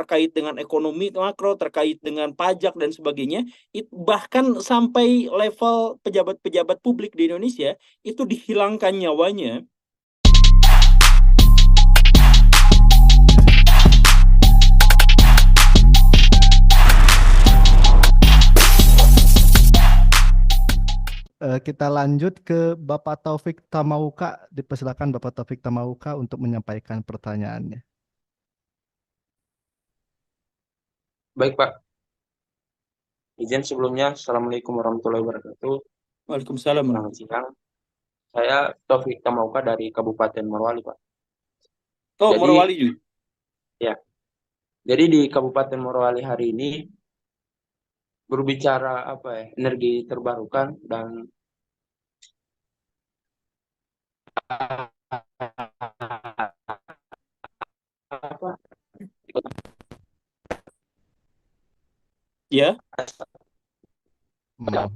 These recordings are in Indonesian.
terkait dengan ekonomi makro, terkait dengan pajak dan sebagainya, bahkan sampai level pejabat-pejabat publik di Indonesia itu dihilangkan nyawanya. Kita lanjut ke Bapak Taufik Tamauka. Dipersilakan Bapak Taufik Tamauka untuk menyampaikan pertanyaannya. Baik, Pak. Izin sebelumnya, Assalamualaikum warahmatullahi wabarakatuh. Waalaikumsalam. Selamat siang. Saya Taufik Tamauka dari Kabupaten Morowali, Pak. Oh, Jadi, Morowali juga. ya. Jadi di Kabupaten Morowali hari ini berbicara energi terbarukan dan apa? Ya, Maaf,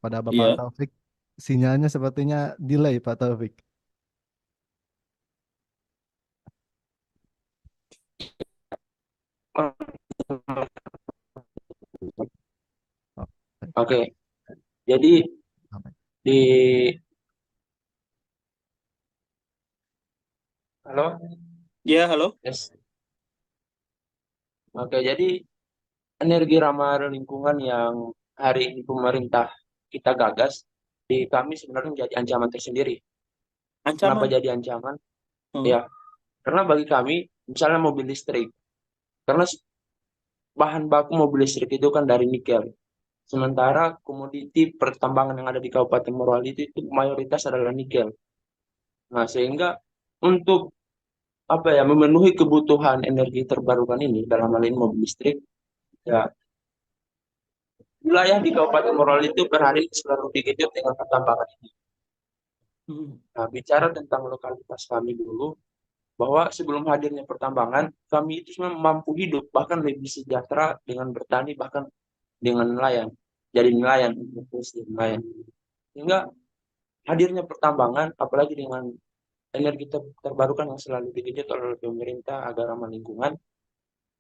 pada Bapak ya. Taufik, sinyalnya sepertinya delay Pak Taufik. Oke. Jadi di Halo? Ya, halo. Yes. Oke, jadi energi ramah lingkungan yang hari ini pemerintah kita gagas di kami sebenarnya menjadi ancaman tersendiri. Kenapa Ancaman. jadi ancaman? Hmm. Ya, karena bagi kami, misalnya mobil listrik, karena bahan baku mobil listrik itu kan dari nikel. Sementara komoditi pertambangan yang ada di Kabupaten Morowali itu mayoritas adalah nikel. Nah, sehingga untuk memenuhi kebutuhan energi terbarukan ini dalam hal ini mobil listrik, ya wilayah di Kabupaten Morowali itu per hari selalu digejut dengan pertambangan ini. Nah, bicara tentang lokalitas kami dulu, bahwa sebelum hadirnya pertambangan, kami itu sebenarnya mampu hidup, bahkan lebih sejahtera dengan bertani, bahkan dengan nelayan. Jadi nelayan, nelayan. Sehingga hadirnya pertambangan, apalagi dengan energi terbarukan yang selalu digenjot oleh pemerintah agar ramah lingkungan,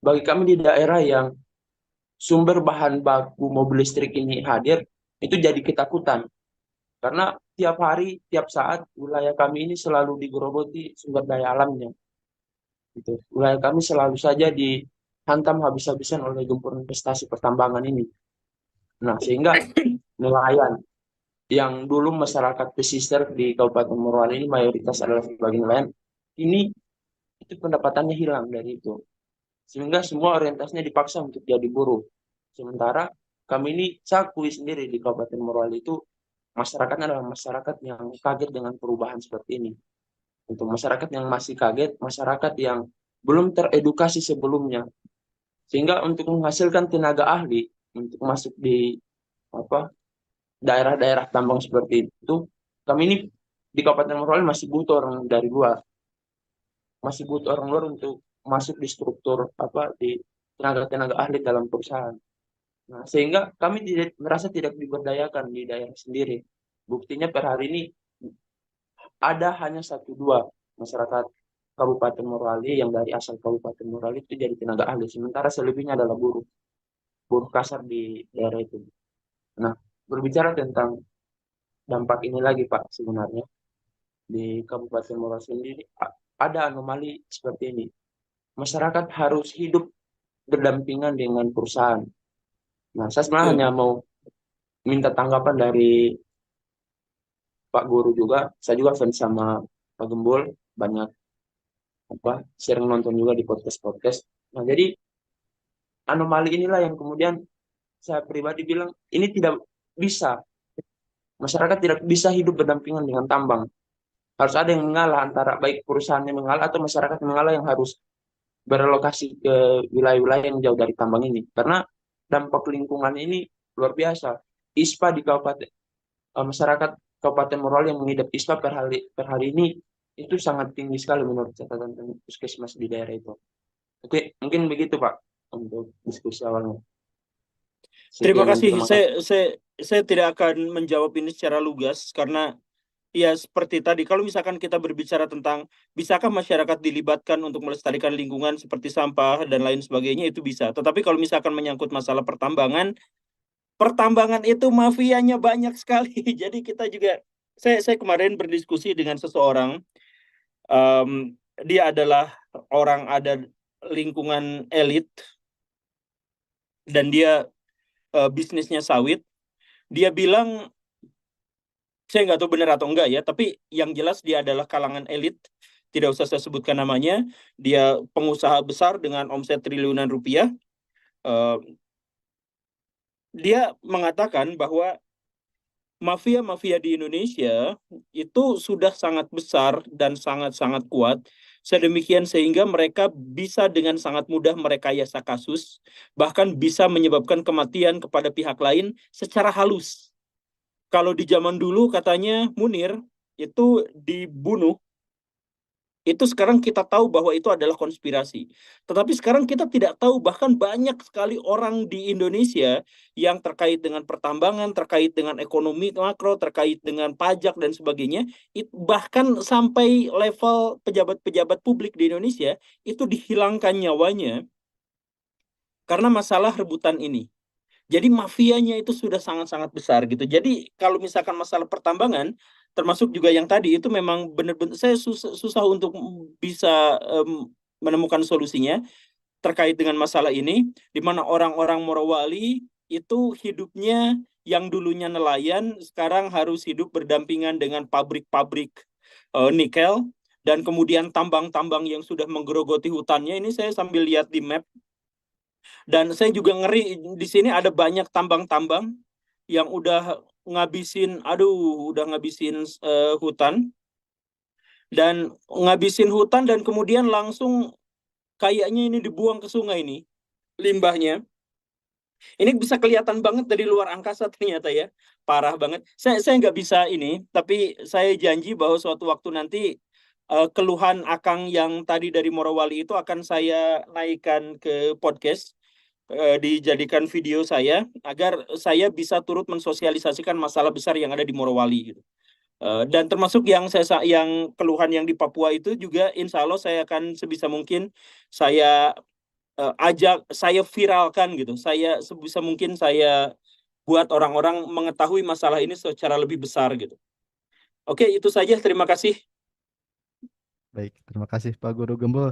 bagi kami di daerah yang sumber bahan baku mobil listrik ini hadir, itu jadi ketakutan. Karena tiap hari, tiap saat, wilayah kami ini selalu digerogoti sumber daya alamnya. Gitu. Wilayah kami selalu saja dihantam habis-habisan oleh gempur investasi pertambangan ini. Nah, sehingga nelayan yang dulu masyarakat pesisir di Kabupaten Morowali ini mayoritas adalah sebagai nelayan, ini itu pendapatannya hilang dari itu. Sehingga semua orientasinya dipaksa untuk jadi buruh. Sementara kami ini saya akui sendiri di Kabupaten Morowali itu masyarakatnya adalah masyarakat yang kaget dengan perubahan seperti ini. Untuk masyarakat yang masih kaget, masyarakat yang belum teredukasi sebelumnya. Sehingga untuk menghasilkan tenaga ahli untuk masuk di daerah-daerah tambang seperti itu, kami ini di Kabupaten Morowali masih butuh orang dari luar. Masih butuh orang luar untuk masuk di struktur di tenaga-tenaga ahli dalam perusahaan. Nah, sehingga kami merasa tidak diberdayakan di daerah sendiri. Buktinya per hari ini ada hanya 1-2 masyarakat Kabupaten Morowali yang dari asal Kabupaten Morowali itu jadi tenaga ahli. Sementara selebihnya adalah buruh kasar di daerah itu. Nah, berbicara tentang dampak ini lagi Pak, sebenarnya di Kabupaten Morowali sendiri ada anomali seperti ini. Masyarakat harus hidup berdampingan dengan perusahaan. Nah, saya sebenarnya hanya mau minta tanggapan dari Pak Guru juga. Saya juga fans sama Pak Gembul, banyak sering nonton juga di podcast-podcast. Nah, jadi anomali inilah yang kemudian saya pribadi bilang ini tidak bisa. Masyarakat tidak bisa hidup berdampingan dengan tambang. Harus ada yang mengalah antara baik perusahaan yang mengalah atau masyarakat yang mengalah yang harus berelokasi ke wilayah-wilayah yang jauh dari tambang ini. Karena dampak lingkungan ini luar biasa. ISPA di masyarakat Kabupaten Morowali yang mengidap ISPA per hari ini itu sangat tinggi sekali menurut catatan puskesmas di daerah itu. Oke, mungkin begitu Pak untuk diskusi awalnya. Terima Sekian dan kasih. terima kasih. Saya tidak akan menjawab ini secara lugas karena Ya, seperti tadi, kalau misalkan kita berbicara tentang bisakah masyarakat dilibatkan untuk melestarikan lingkungan seperti sampah dan lain sebagainya, itu bisa. Tetapi kalau misalkan menyangkut masalah pertambangan, pertambangan itu mafianya banyak sekali. Jadi kita juga, saya kemarin berdiskusi dengan seseorang, dia adalah orang ada lingkungan elit dan dia bisnisnya sawit. Dia bilang, saya nggak tahu benar atau enggak ya, tapi yang jelas dia adalah kalangan elit, tidak usah saya sebutkan namanya. Dia pengusaha besar dengan omset triliunan rupiah. Eh, Dia mengatakan bahwa mafia-mafia di Indonesia itu sudah sangat besar dan sangat-sangat kuat, sedemikian sehingga mereka bisa dengan sangat mudah merekayasa kasus, bahkan bisa menyebabkan kematian kepada pihak lain secara halus. Kalau di zaman dulu katanya Munir itu dibunuh, itu sekarang kita tahu bahwa itu adalah konspirasi. Tetapi sekarang kita tidak tahu, bahkan banyak sekali orang di Indonesia yang terkait dengan pertambangan, terkait dengan ekonomi makro, terkait dengan pajak dan sebagainya, bahkan sampai level pejabat-pejabat publik di Indonesia itu dihilangkan nyawanya karena masalah rebutan ini. Jadi mafianya itu sudah sangat-sangat besar gitu. Jadi kalau misalkan masalah pertambangan, termasuk juga yang tadi itu memang benar-benar saya susah untuk bisa menemukan solusinya terkait dengan masalah ini, di mana orang-orang Morowali itu hidupnya yang dulunya nelayan, sekarang harus hidup berdampingan dengan pabrik-pabrik nikel, dan kemudian tambang-tambang yang sudah menggerogoti hutannya. Ini saya sambil lihat di map. Dan saya juga ngeri di sini ada banyak tambang-tambang yang udah ngabisin, udah ngabisin hutan dan kemudian langsung kayaknya ini dibuang ke sungai nih limbahnya. Ini bisa kelihatan banget dari luar angkasa ternyata ya, parah banget. Saya nggak bisa ini, tapi saya janji bahwa suatu waktu nanti keluhan Akang yang tadi dari Morowali itu akan saya naikkan ke podcast, dijadikan video saya agar saya bisa turut mensosialisasikan masalah besar yang ada di Morowali gitu. Dan termasuk yang keluhan yang di Papua itu juga insya Allah saya akan sebisa mungkin saya saya viralkan gitu. Saya sebisa mungkin saya buat orang-orang mengetahui masalah ini secara lebih besar gitu. Oke, itu saja. Terima kasih. Baik, terima kasih Pak Guru Gembul.